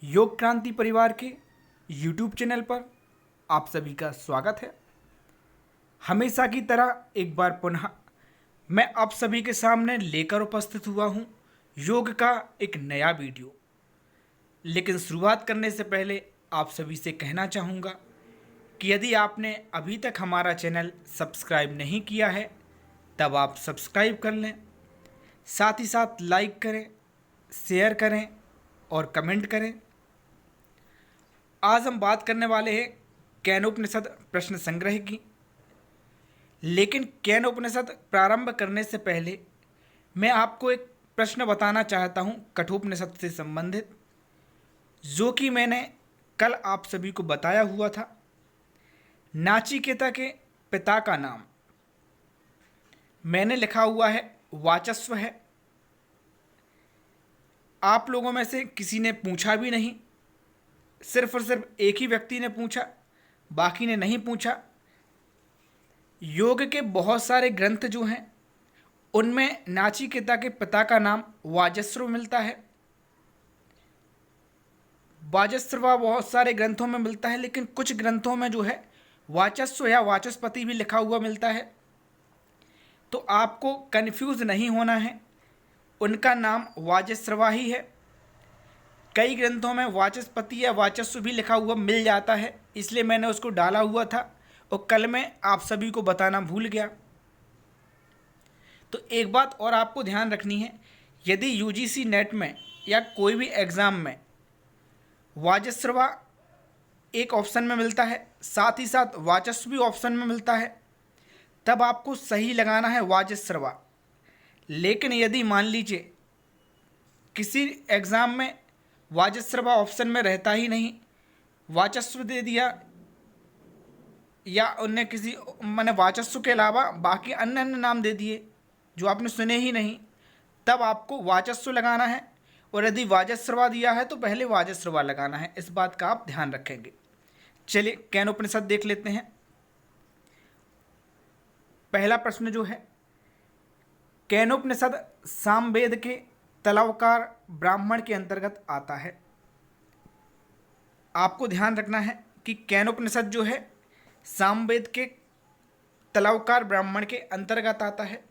योग क्रांति परिवार के YouTube चैनल पर आप सभी का स्वागत है। हमेशा की तरह एक बार पुनः मैं आप सभी के सामने लेकर उपस्थित हुआ हूँ योग का एक नया वीडियो। लेकिन शुरुआत करने से पहले आप सभी से कहना चाहूँगा कि यदि आपने अभी तक हमारा चैनल सब्सक्राइब नहीं किया है तब आप सब्सक्राइब कर लें, साथ ही साथ लाइक करें, शेयर करें और कमेंट करें। आज हम बात करने वाले हैं केनोपनिषद प्रश्न संग्रह की। लेकिन केनोपनिषद प्रारंभ करने से पहले मैं आपको एक प्रश्न बताना चाहता हूं कठोपनिषद से संबंधित, जो कि मैंने कल आप सभी को बताया हुआ था। नाचिकेता के पिता का नाम मैंने लिखा हुआ है वाचस्व है। आप लोगों में से किसी ने पूछा भी नहीं, सिर्फ और सिर्फ एक ही व्यक्ति ने पूछा, बाकी ने नहीं पूछा। योग के बहुत सारे ग्रंथ जो हैं उनमें नाचिकेता के पिता का नाम वाजस्रव मिलता है। वाजस्रवा बहुत सारे ग्रंथों में मिलता है, लेकिन कुछ ग्रंथों में जो है वाचस्व या वाचस्पति भी लिखा हुआ मिलता है। तो आपको कन्फ्यूज़ नहीं होना है, उनका नाम वाजस्रवा ही है। कई ग्रंथों में वाचस्पति या वाचस्व भी लिखा हुआ मिल जाता है, इसलिए मैंने उसको डाला हुआ था और कल मैं आप सभी को बताना भूल गया। तो एक बात और आपको ध्यान रखनी है, यदि यूजीसी नेट में या कोई भी एग्ज़ाम में वाजस्रवा एक ऑप्शन में मिलता है, साथ ही साथ वाचस्व भी ऑप्शन में मिलता है, तब आपको सही लगाना है वाजस्रवा। लेकिन यदि मान लीजिए किसी एग्ज़ाम में वाजस्रवा ऑप्शन में रहता ही नहीं, वाचस्व दे दिया या उनने किसी मैंने वाचस्व के अलावा बाकी अन्य अन्य नाम दे दिए जो आपने सुने ही नहीं, तब आपको वाचस्व लगाना है। और यदि वाजस्रवा दिया है तो पहले वाजस्रवा लगाना है। इस बात का आप ध्यान रखेंगे। चलिए केनोपनिषद देख लेते हैं। पहला प्रश्न जो है, केनोपनिषद सामवेद के तलवकार ब्राह्मण के अंतर्गत आता है। आपको ध्यान रखना है कि केनोपनिषद जो है सामवेद के तलवकार ब्राह्मण के अंतर्गत आता है।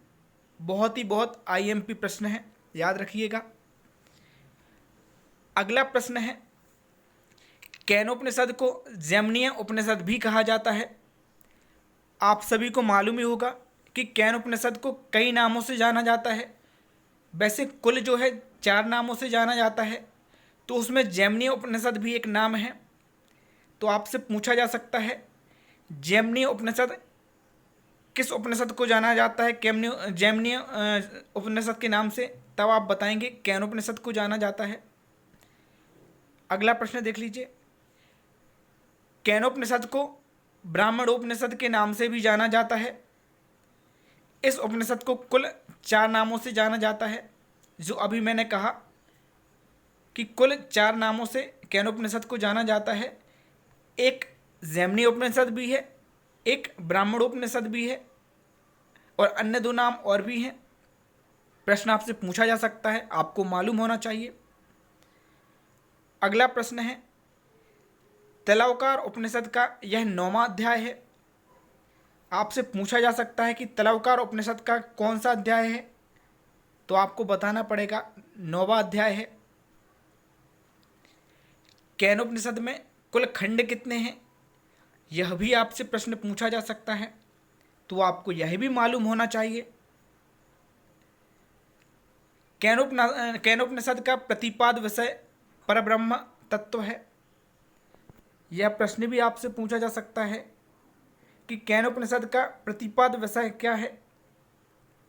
बहुत आईएमपी प्रश्न है, याद रखिएगा। अगला प्रश्न है, केनोपनिषद को जैमिनीय उपनिषद भी कहा जाता है। आप सभी को मालूम ही होगा कि केनोपनिषद को कई नामों से जाना जाता है। वैसे कुल जो है 4 नामों से जाना जाता है, तो उसमें जैमिनीय उपनिषद भी एक नाम है। तो आपसे पूछा जा सकता है जैमिनीय उपनिषद किस उपनिषद को जाना जाता है जैमिनीय उपनिषद के नाम से, तब आप बताएंगे केनोपनिषद को जाना जाता है। अगला प्रश्न देख लीजिए, केनोपनिषद को ब्राह्मणोपनिषद के नाम से भी जाना जाता है। इस उपनिषद को कुल 4 नामों से जाना जाता है, जो अभी मैंने कहा कि कुल 4 नामों से केनोपनिषद को जाना जाता है। एक जैमिनीय उपनिषद भी है, एक ब्राह्मणोपनिषद भी है और अन्य 2 नाम और भी हैं। प्रश्न आपसे पूछा जा सकता है, आपको मालूम होना चाहिए। अगला प्रश्न है, तलवकार उपनिषद का यह 9वां अध्याय है। आपसे पूछा जा सकता है कि तलवकार उपनिषद का कौन सा अध्याय है, तो आपको बताना पड़ेगा 9वां अध्याय है। केनोपनिषद में कुल खंड कितने हैं, यह भी आपसे प्रश्न पूछा जा सकता है, तो आपको यह भी मालूम होना चाहिए। केनोपनिषद का प्रतिपाद विषय परब्रह्म तत्व है। यह प्रश्न भी आपसे पूछा जा सकता है कि केनोपनिषद का प्रतिपाद विषय क्या है।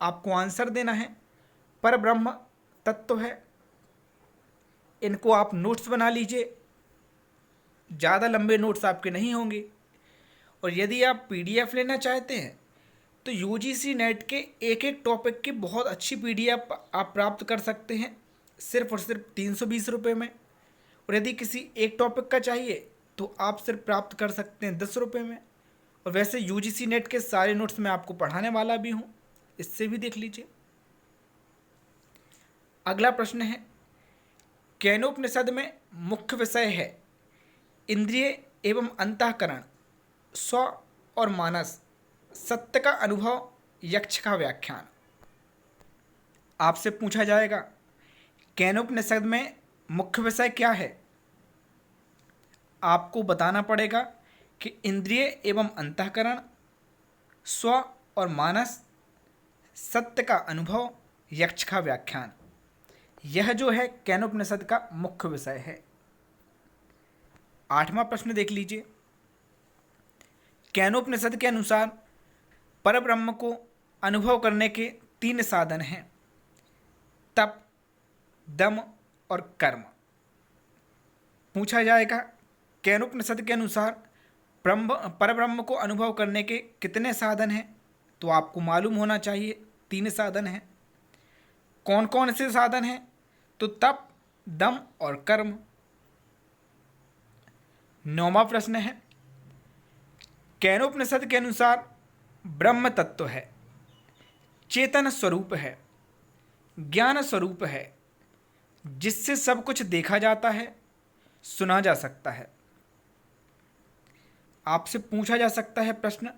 आपको आंसर देना है परब्रह्म तत्व है। इनको आप नोट्स बना लीजिए, ज़्यादा लंबे नोट्स आपके नहीं होंगे। और यदि आप पीडीएफ लेना चाहते हैं तो यूजीसी नेट के एक एक टॉपिक की बहुत अच्छी पीडीएफ आप प्राप्त कर सकते हैं, सिर्फ और सिर्फ 320 रुपये में। और यदि किसी एक टॉपिक का चाहिए तो आप सिर्फ प्राप्त कर सकते हैं 10 रुपये में। और वैसे यूजीसी नेट के सारे नोट्स मैं आपको पढ़ाने वाला भी हूँ, इससे भी देख लीजिए। अगला प्रश्न है, केनोपनिषद में मुख्य विषय है इंद्रिय एवं अंतःकरण, स्व और मानस, सत्य का अनुभव, यक्ष का व्याख्यान। आपसे पूछा जाएगा केनोपनिषद में मुख्य विषय क्या है। आपको बताना पड़ेगा कि इंद्रिय एवं अंतःकरण, स्व और मानस, सत्य का अनुभव, यक्ष का व्याख्यान। यह जो है केनोपनिषद का मुख्य विषय है। 8वां प्रश्न देख लीजिए। केनोपनिषद के अनुसार परब्रह्म को अनुभव करने के 3 साधन हैं, तप, दम और कर्म। पूछा जाएगा केनोपनिषद के अनुसार परब्रह्म को अनुभव करने के कितने साधन हैं, तो आपको मालूम होना चाहिए 3 साधन हैं। कौन कौन से साधन हैं, तो तप, दम और कर्म। 9वां प्रश्न है केनोपनिषद के अनुसार ब्रह्म तत्व है, चेतन स्वरूप है, ज्ञान स्वरूप है, जिससे सब कुछ देखा जाता है, सुना जा सकता है। आपसे पूछा जा सकता है प्रश्न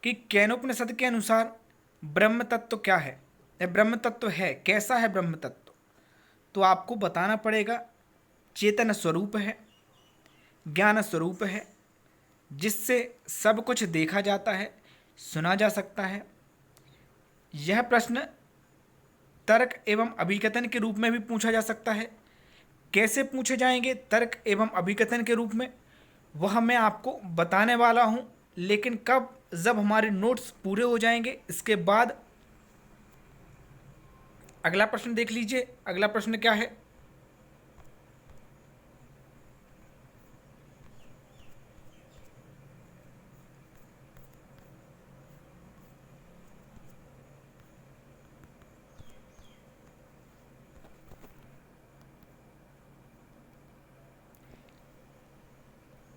कि केनोपनिषद के अनुसार ब्रह्म तत्व क्या है, या ब्रह्म तत्व है, कैसा है ब्रह्म तत्व। तो आपको बताना पड़ेगा चेतन स्वरूप है, ज्ञान स्वरूप है, जिससे सब कुछ देखा जाता है, सुना जा सकता है। यह प्रश्न तर्क एवं अभिकथन के रूप में भी पूछा जा सकता है। कैसे पूछे जाएंगे तर्क एवं अभिकथन के रूप में, वह मैं आपको बताने वाला हूं, लेकिन कब, जब हमारे नोट्स पूरे हो जाएंगे इसके बाद। अगला प्रश्न देख लीजिए। अगला प्रश्न क्या है,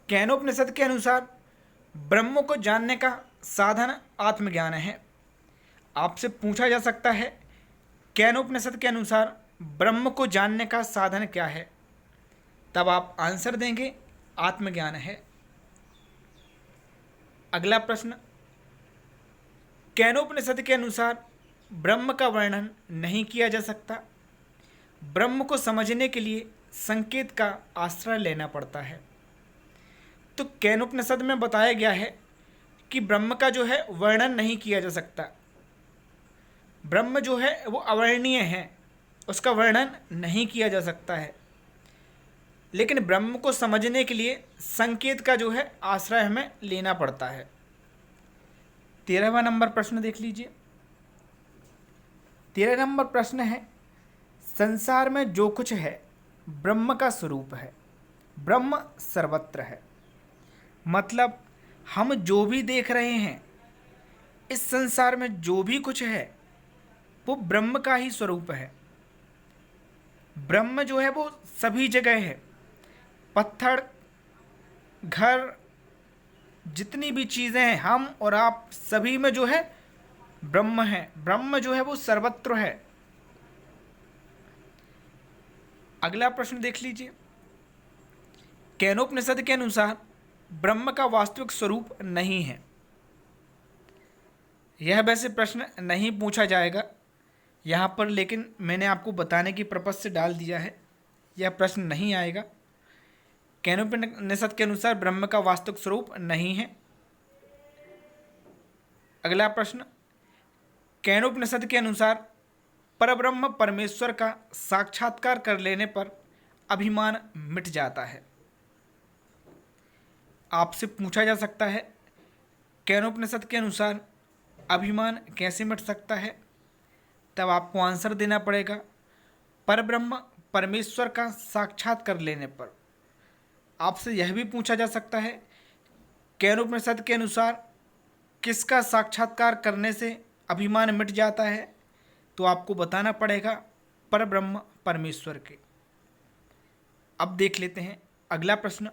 केनोपनिषद के अनुसार ब्रह्म को जानने का साधन आत्मज्ञान है। आपसे पूछा जा सकता है केनोपनिषद के अनुसार ब्रह्म को जानने का साधन क्या है, तब आप आंसर देंगे आत्मज्ञान है। अगला प्रश्न, केनोपनिषद के अनुसार ब्रह्म का वर्णन नहीं किया जा सकता, ब्रह्म को समझने के लिए संकेत का आश्रय लेना पड़ता है। तो केनोपनिषद में बताया गया है कि ब्रह्म का जो है वर्णन नहीं किया जा सकता, ब्रह्म जो है वो अवर्णनीय है, उसका वर्णन नहीं किया जा सकता है, लेकिन ब्रह्म को समझने के लिए संकेत का जो है आश्रय हमें लेना पड़ता है। 13वां नंबर प्रश्न देख लीजिए। 13 नंबर प्रश्न है संसार में जो कुछ है ब्रह्म का स्वरूप है, ब्रह्म सर्वत्र है। मतलब हम जो भी देख रहे हैं, इस संसार में जो भी कुछ है वो ब्रह्म का ही स्वरूप है। ब्रह्म जो है वो सभी जगह है, पत्थर, घर, जितनी भी चीज़ें हैं, हम और आप सभी में जो है ब्रह्म है। ब्रह्म जो है वो सर्वत्र है। अगला प्रश्न देख लीजिए। केनोपनिषद के अनुसार ब्रह्म का वास्तविक स्वरूप नहीं है। यह वैसे प्रश्न नहीं पूछा जाएगा यहाँ पर, लेकिन मैंने आपको बताने की पर्पज से डाल दिया है, यह प्रश्न नहीं आएगा। केनोपनिषद के अनुसार ब्रह्म का वास्तविक स्वरूप नहीं है। अगला प्रश्न, केनोपनिषद के अनुसार परब्रह्म परमेश्वर का साक्षात्कार कर लेने पर अभिमान मिट जाता है। आपसे पूछा जा सकता है केनोपनिषद के अनुसार अभिमान कैसे मिट सकता है, तब आपको आंसर देना पड़ेगा परब्रह्म परमेश्वर का साक्षात कर लेने पर। आपसे यह भी पूछा जा सकता है केनोपनिषद के अनुसार किसका साक्षात्कार करने से अभिमान मिट जाता है, तो आपको बताना पड़ेगा परब्रह्म परमेश्वर के। अब देख लेते हैं अगला प्रश्न।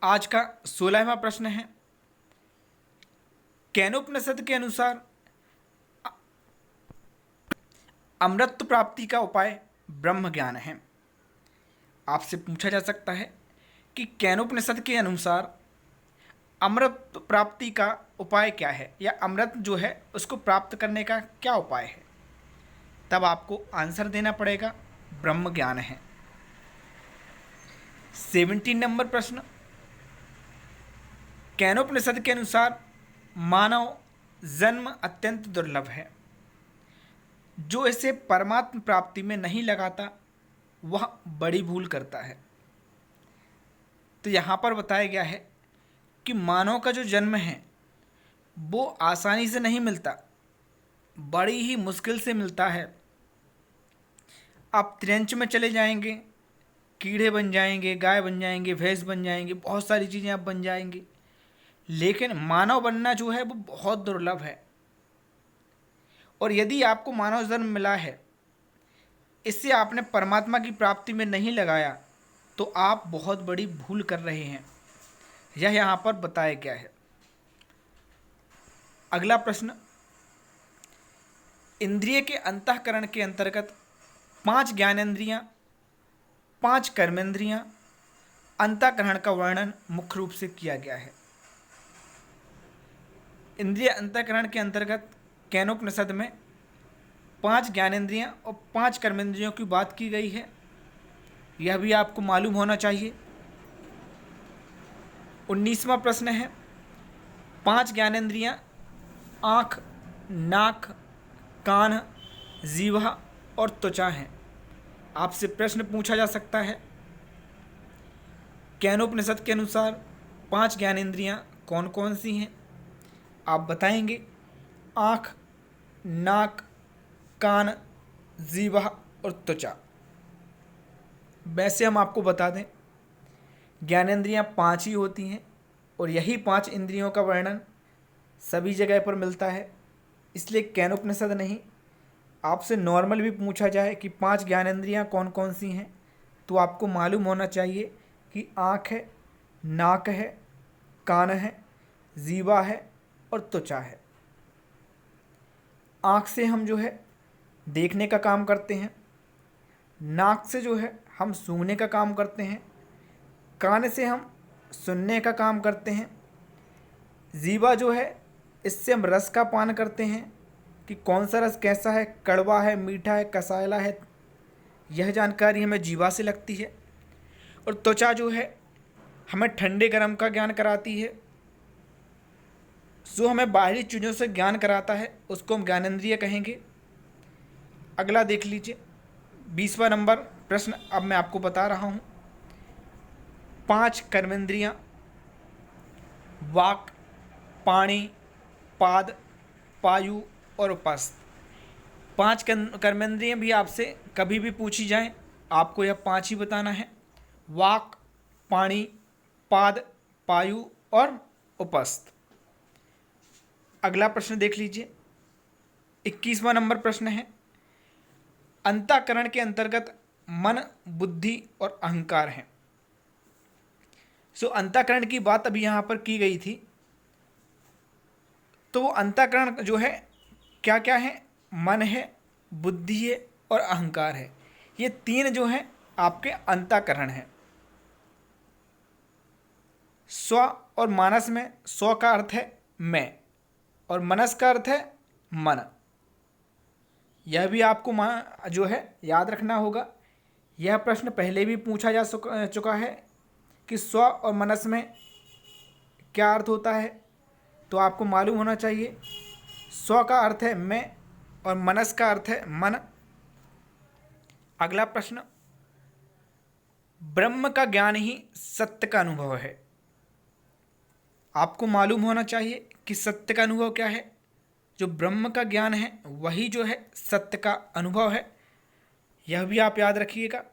आज का 16वां प्रश्न है केनोपनिषद के अनुसार अमृत प्राप्ति का उपाय ब्रह्म ज्ञान है। आपसे पूछा जा सकता है कि केनोपनिषद के अनुसार अमृत प्राप्ति का उपाय क्या है, या अमृत जो है उसको प्राप्त करने का क्या उपाय है। तब आपको आंसर देना पड़ेगा ब्रह्म ज्ञान है। 17 नंबर प्रश्न, केनोपनिषद के अनुसार मानव जन्म अत्यंत दुर्लभ है, जो इसे परमात्म प्राप्ति में नहीं लगाता वह बड़ी भूल करता है। तो यहाँ पर बताया गया है कि मानव का जो जन्म है वो आसानी से नहीं मिलता, बड़ी ही मुश्किल से मिलता है। आप त्रियंच में चले जाएंगे, कीड़े बन जाएंगे, गाय बन जाएंगे, भैंस बन जाएंगे, बहुत सारी चीज़ें आप बन जाएंगे, लेकिन मानव बनना जो है वो बहुत दुर्लभ है। और यदि आपको मानव जन्म मिला है, इससे आपने परमात्मा की प्राप्ति में नहीं लगाया, तो आप बहुत बड़ी भूल कर रहे हैं। यह यहाँ पर बताया गया है। अगला प्रश्न, इंद्रिय के अंतःकरण के अंतर्गत 5 ज्ञानेंद्रियां, 5 कर्मेंद्रियां, अंतःकरण का वर्णन मुख्य रूप से किया गया है। इंद्रिय अंतःकरण के अंतर्गत केनोपनिषद में 5 ज्ञानेंद्रियां और 5 कर्मेंद्रियों की बात की गई है। यह भी आपको मालूम होना चाहिए। 19वां प्रश्न है, 5 ज्ञानेंद्रियां आँख, नाक, कान, जीवा और त्वचा हैं। आपसे प्रश्न पूछा जा सकता है, केनोपनिषद के अनुसार 5 ज्ञानेंद्रियां कौन कौन सी हैं। आप बताएंगे आँख, नाक, कान, जीवा और त्वचा। वैसे हम आपको बता दें, ज्ञानेंद्रियां 5 ही होती हैं और यही 5 इंद्रियों का वर्णन सभी जगह पर मिलता है। इसलिए केनोपनिषद नहीं, आपसे नॉर्मल भी पूछा जाए कि 5 ज्ञानेंद्रियां कौन कौन सी हैं, तो आपको मालूम होना चाहिए कि आँख है, नाक है, कान है, जीवा है और त्वचा है। आँख से हम जो है देखने का काम करते हैं, नाक से जो है हम सूंघने का काम करते हैं, कान से हम सुनने का काम करते हैं, जीवा जो है इससे हम रस का पान करते हैं कि कौन सा रस कैसा है, कड़वा है, मीठा है, कसायला है, यह जानकारी हमें जीवा से लगती है। और त्वचा जो है हमें ठंडे गर्म का ज्ञान कराती है। जो हमें बाहरी चीज़ों से ज्ञान कराता है उसको हम ज्ञानेंद्रिय कहेंगे। अगला देख लीजिए, 20वां नंबर प्रश्न अब मैं आपको बता रहा हूँ। 5 कर्मेंद्रियाँ, वाक, पाणी, पाद, पायु और उपस्थ। 5 कर्मेंद्रियाँ भी आपसे कभी भी पूछी जाएं, आपको यह 5 ही बताना है, वाक, पाणी, पाद, पायु और उपस्थ। अगला प्रश्न देख लीजिए, 21वां नंबर प्रश्न है, अंतःकरण के अंतर्गत मन, बुद्धि और अहंकार हैं। अंतःकरण की बात अभी यहाँ पर की गई थी, तो वो अंतःकरण जो है क्या क्या है, मन है, बुद्धि है और अहंकार है। ये 3 जो हैं आपके अंतःकरण हैं। स्व और मानस में स्व का अर्थ है मैं और मनस का अर्थ है मन। यह भी आपको जो है याद रखना होगा। यह प्रश्न पहले भी पूछा जा चुका है कि स्व और मनस में क्या अर्थ होता है, तो आपको मालूम होना चाहिए। स्व का अर्थ है मैं और मनस का अर्थ है मन। अगला प्रश्न, ब्रह्म का ज्ञान ही सत्य का अनुभव है। आपको मालूम होना चाहिए कि सत्य का अनुभव क्या है। जो ब्रह्म का ज्ञान है वही जो है सत्य का अनुभव है। यह भी आप याद रखिएगा।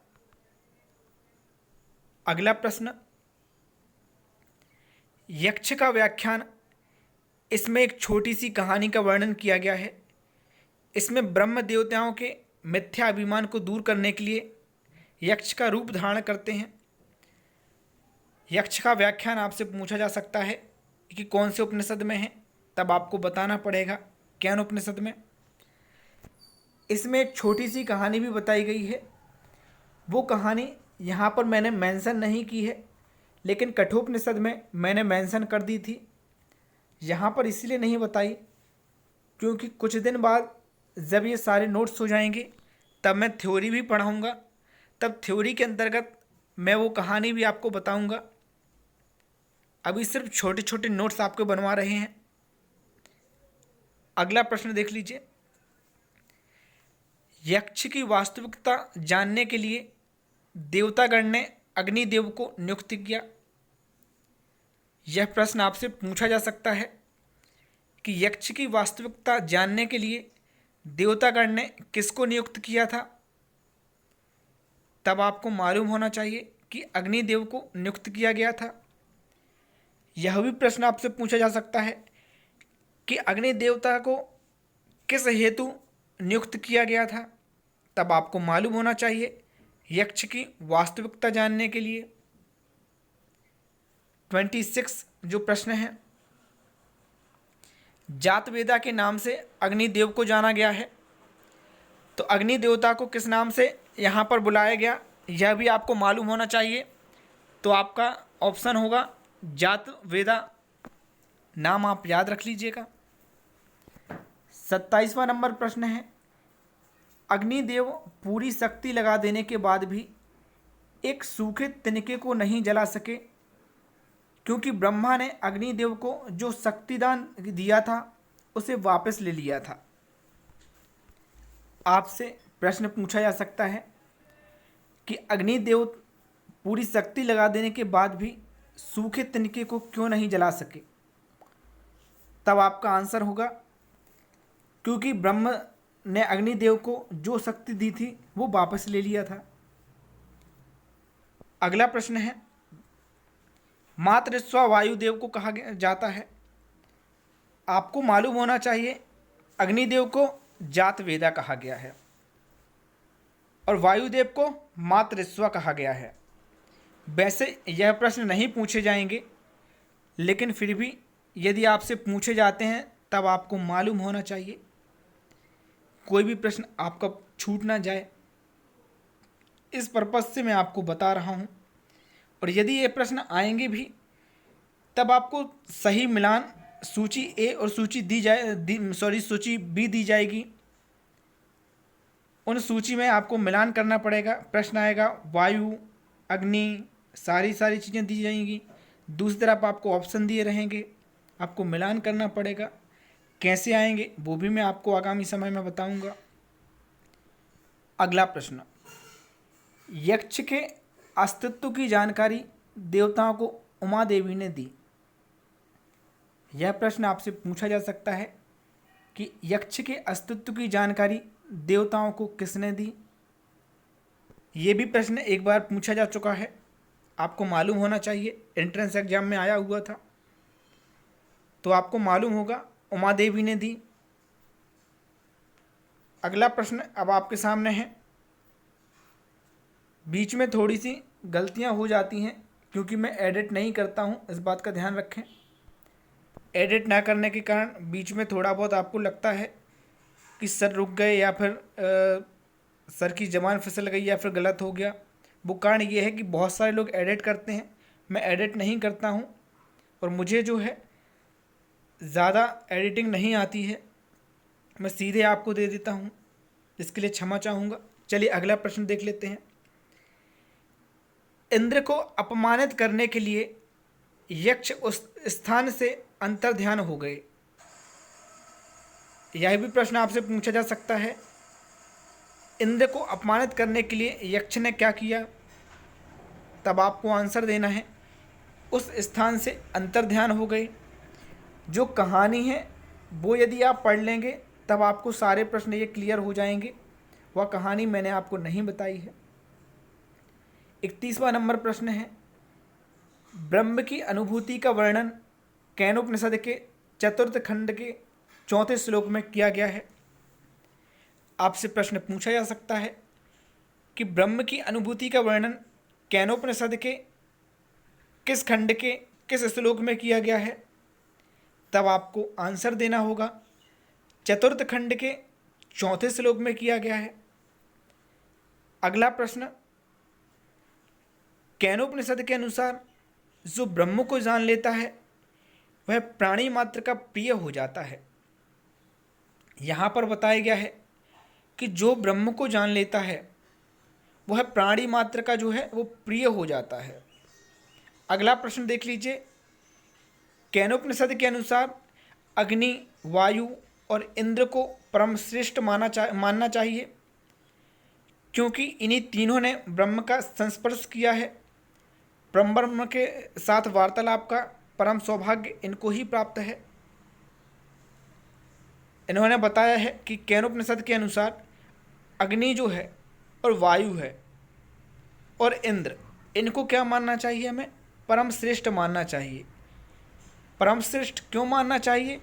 अगला प्रश्न, यक्ष का व्याख्यान। इसमें एक छोटी सी कहानी का वर्णन किया गया है। इसमें ब्रह्म देवताओं के मिथ्या अभिमान को दूर करने के लिए यक्ष का रूप धारण करते हैं। यक्ष का व्याख्यान आपसे पूछा जा सकता है कि कौन से उपनिषद में है, तब आपको बताना पड़ेगा केन उपनिषद में। इसमें एक छोटी सी कहानी भी बताई गई है वो कहानी यहाँ पर मैंने मेंशन नहीं की है, लेकिन कठोपनिषद में मैंने मेंशन कर दी थी। यहाँ पर इसलिए नहीं बताई क्योंकि कुछ दिन बाद जब ये सारे नोट्स हो जाएंगे तब मैं थ्योरी भी पढ़ाऊँगा, तब थ्योरी के अंतर्गत मैं वो कहानी भी आपको बताऊँगा। अभी सिर्फ छोटे छोटे नोट्स आपको बनवा रहे हैं। अगला प्रश्न देख लीजिए। यक्ष की वास्तविकता जानने के लिए देवतागण ने अग्निदेव को नियुक्त किया। यह प्रश्न आपसे पूछा जा सकता है कि यक्ष की वास्तविकता जानने के लिए देवतागण ने किसको नियुक्त किया था। तब आपको मालूम होना चाहिए कि अग्निदेव को नियुक्त किया गया था। यह भी प्रश्न आपसे पूछा जा सकता है कि अग्नि देवता को किस हेतु नियुक्त किया गया था। तब आपको मालूम होना चाहिए यक्ष की वास्तविकता जानने के लिए। 26 जो प्रश्न है, जातवेदा के नाम से अग्निदेव को जाना गया है, तो अग्नि देवता को किस नाम से यहाँ पर बुलाया गया यह भी आपको मालूम होना चाहिए। तो आपका ऑप्शन होगा जातवेदा, नाम आप याद रख लीजिएगा। 27वां नंबर प्रश्न है, अग्निदेव पूरी शक्ति लगा देने के बाद भी एक सूखे तिनके को नहीं जला सके क्योंकि ब्रह्मा ने अग्निदेव को जो शक्तिदान दिया था उसे वापस ले लिया था। आपसे प्रश्न पूछा जा सकता है कि अग्निदेव पूरी शक्ति लगा देने के बाद भी सूखे तिनके को क्यों नहीं जला सके। तब आपका आंसर होगा क्योंकि ब्रह्म ने अग्निदेव को जो शक्ति दी थी वो वापस ले लिया था। अगला प्रश्न है, मातृस्वा वायुदेव को कहा जाता है। आपको मालूम होना चाहिए अग्निदेव को जातवेदा कहा गया है और वायुदेव को मातृस्वा कहा गया है। वैसे यह प्रश्न नहीं पूछे जाएंगे, लेकिन फिर भी यदि आपसे पूछे जाते हैं तब आपको मालूम होना चाहिए, कोई भी प्रश्न आपका छूट ना जाए, इस पर्पज़ से मैं आपको बता रहा हूँ। और यदि ये प्रश्न आएंगे भी तब आपको सही मिलान सूची ए और सूची सूची बी दी जाएगी। उन सूची में आपको मिलान करना पड़ेगा। प्रश्न आएगा वायु, अग्नि, सारी चीज़ें दी जाएंगी। दूसरी तरफ आपको ऑप्शन दिए रहेंगे, आपको मिलान करना पड़ेगा। कैसे आएंगे वो भी मैं आपको आगामी समय में बताऊंगा। अगला प्रश्न, यक्ष के अस्तित्व की जानकारी देवताओं को उमा देवी ने दी। यह प्रश्न आपसे पूछा जा सकता है कि यक्ष के अस्तित्व की जानकारी देवताओं को किसने दी। ये भी प्रश्न एक बार पूछा जा चुका है, आपको मालूम होना चाहिए, एंट्रेंस एग्जाम में आया हुआ था, तो आपको मालूम होगा उमा देवी ने दी। अगला प्रश्न अब आपके सामने है। बीच में थोड़ी सी गलतियां हो जाती हैं क्योंकि मैं एडिट नहीं करता हूं, इस बात का ध्यान रखें। एडिट ना करने के कारण बीच में थोड़ा बहुत आपको लगता है कि सर रुक गए या फिर सर की ज़बान फिसल गई या फिर गलत हो गया। वो कारण ये है कि बहुत सारे लोग एडिट करते हैं, मैं एडिट नहीं करता हूं और मुझे जो है ज़्यादा एडिटिंग नहीं आती है, मैं सीधे आपको दे देता हूं, इसके लिए क्षमा चाहूँगा। चलिए अगला प्रश्न देख लेते हैं। इंद्र को अपमानित करने के लिए यक्ष उस स्थान से अंतर्ध्यान हो गए। यह भी प्रश्न आपसे पूछा जा सकता है, इंद्र को अपमानित करने के लिए यक्ष ने क्या किया। तब आपको आंसर देना है उस स्थान से अंतर्ध्यान हो गए। जो कहानी है वो यदि आप पढ़ लेंगे तब आपको सारे प्रश्न ये क्लियर हो जाएंगे। वह कहानी मैंने आपको नहीं बताई है। 31वां नंबर प्रश्न है, ब्रह्म की अनुभूति का वर्णन कैनोपनिषद के चतुर्थ खंड के 4वें श्लोक में किया गया है। आपसे प्रश्न पूछा जा सकता है कि ब्रह्म की अनुभूति का वर्णन कैनोपनिषद के किस खंड के किस श्लोक में किया गया है। तब आपको आंसर देना होगा चतुर्थ खंड के 4वें श्लोक में किया गया है। अगला प्रश्न, केनोपनिषद के अनुसार जो ब्रह्म को जान लेता है वह प्राणी मात्र का प्रिय हो जाता है। यहाँ पर बताया गया है कि जो ब्रह्म को जान लेता है वह प्राणी मात्र का जो है वो प्रिय हो जाता है। अगला प्रश्न देख लीजिए। केनोपनिषद के अनुसार अग्नि, वायु और इंद्र को परम श्रेष्ठ मानना चाहिए, क्योंकि इन्हीं तीनों ने ब्रह्म का संस्पर्श किया है। ब्रह्म के साथ वार्तालाप का परम सौभाग्य इनको ही प्राप्त है। इन्होंने बताया है कि केनोपनिषद के अनुसार अग्नि जो है और वायु है और इंद्र, इनको क्या मानना चाहिए? हमें परम श्रेष्ठ मानना चाहिए। परम श्रेष्ठ क्यों मानना चाहिए?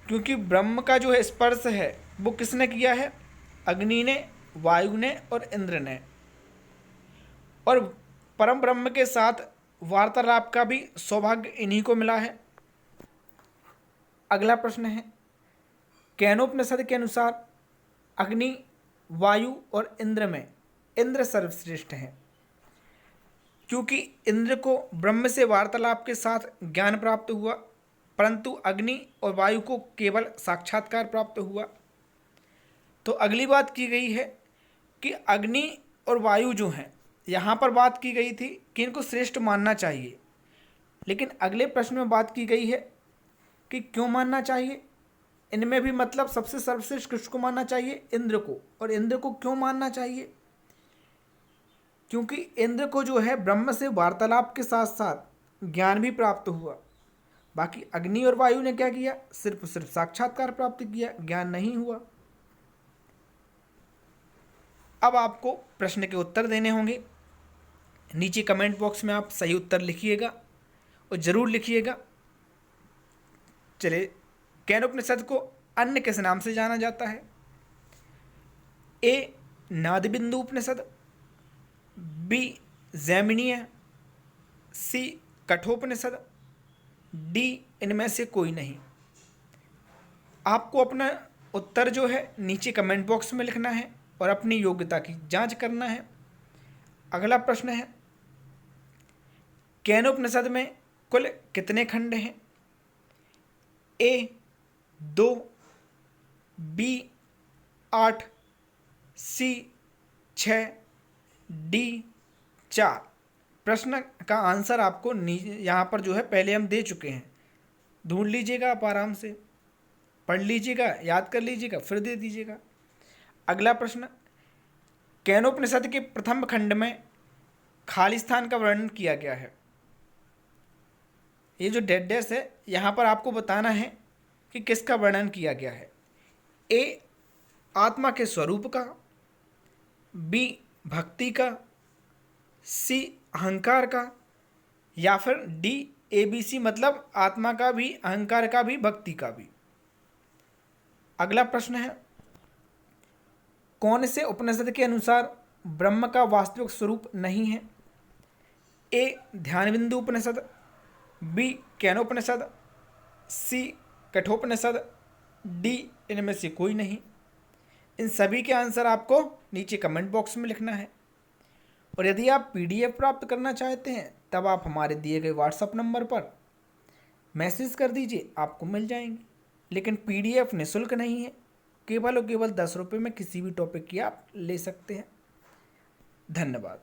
क्योंकि ब्रह्म का जो है स्पर्श है वो किसने किया है? अग्नि ने, वायु ने और इंद्र ने। और परम ब्रह्म के साथ वार्तालाप का भी सौभाग्य इन्हीं को मिला है। अगला प्रश्न है, केनोपनिषद के अनुसार अग्नि, वायु और इंद्र में इंद्र सर्वश्रेष्ठ है, क्योंकि इंद्र को ब्रह्म से वार्तालाप के साथ ज्ञान प्राप्त हुआ, परंतु अग्नि और वायु को केवल साक्षात्कार प्राप्त हुआ। तो अगली बात की गई है कि अग्नि और वायु जो हैं, यहाँ पर बात की गई थी कि इनको श्रेष्ठ मानना चाहिए, लेकिन अगले प्रश्न में बात की गई है कि क्यों मानना चाहिए। इनमें भी मतलब सबसे सर्वश्रेष्ठ किसको मानना चाहिए? इंद्र को। और इंद्र को क्यों मानना चाहिए? क्योंकि इंद्र को जो है ब्रह्म से वार्तालाप के साथ साथ ज्ञान भी प्राप्त हुआ। बाकी अग्नि और वायु ने क्या किया? सिर्फ साक्षात्कार प्राप्त किया, ज्ञान नहीं हुआ। अब आपको प्रश्न के उत्तर देने होंगे। नीचे कमेंट बॉक्स में आप सही उत्तर लिखिएगा और ज़रूर लिखिएगा। चलिए, केनोपनिषद को अन्य किस नाम से जाना जाता है? ए, नादबिंदु उपनिषद, बी, जैमिनीय, सी, कठोपनिषद, डी, इनमें से कोई नहीं। आपको अपना उत्तर जो है नीचे कमेंट बॉक्स में लिखना है और अपनी योग्यता की जांच करना है। अगला प्रश्न है, केनोपनिषद में कुल कितने खंड हैं? ए 2, बी 8, सी 6, डी 4। प्रश्न का आंसर आपको यहाँ पर जो है पहले हम दे चुके हैं, ढूंढ लीजिएगा, आप आराम से पढ़ लीजिएगा, याद कर लीजिएगा, फिर दे दीजिएगा। अगला प्रश्न, केनोपनिषद के प्रथम खंड में खाली स्थान का वर्णन किया गया है। ये जो डेड डैश है यहाँ पर आपको बताना है कि किसका वर्णन किया गया है। ए, आत्मा के स्वरूप का, बी, भक्ति का, सी, अहंकार का, या फिर डी, ABC, मतलब आत्मा का भी, अहंकार का भी, भक्ति का भी। अगला प्रश्न है, कौन से उपनिषद के अनुसार ब्रह्म का वास्तविक स्वरूप नहीं है? ए, ध्यानबिंदु उपनिषद, बी, केनोपनिषद, सी, कठोपनिषद, डी, इनमें से कोई नहीं। इन सभी के आंसर आपको नीचे कमेंट बॉक्स में लिखना है। और यदि आप PDF प्राप्त करना चाहते हैं तब आप हमारे दिए गए WhatsApp नंबर पर मैसेज कर दीजिए, आपको मिल जाएंगे। लेकिन PDF निःशुल्क नहीं है, केवल और केवल 10 रुपये में किसी भी टॉपिक की आप ले सकते हैं। धन्यवाद।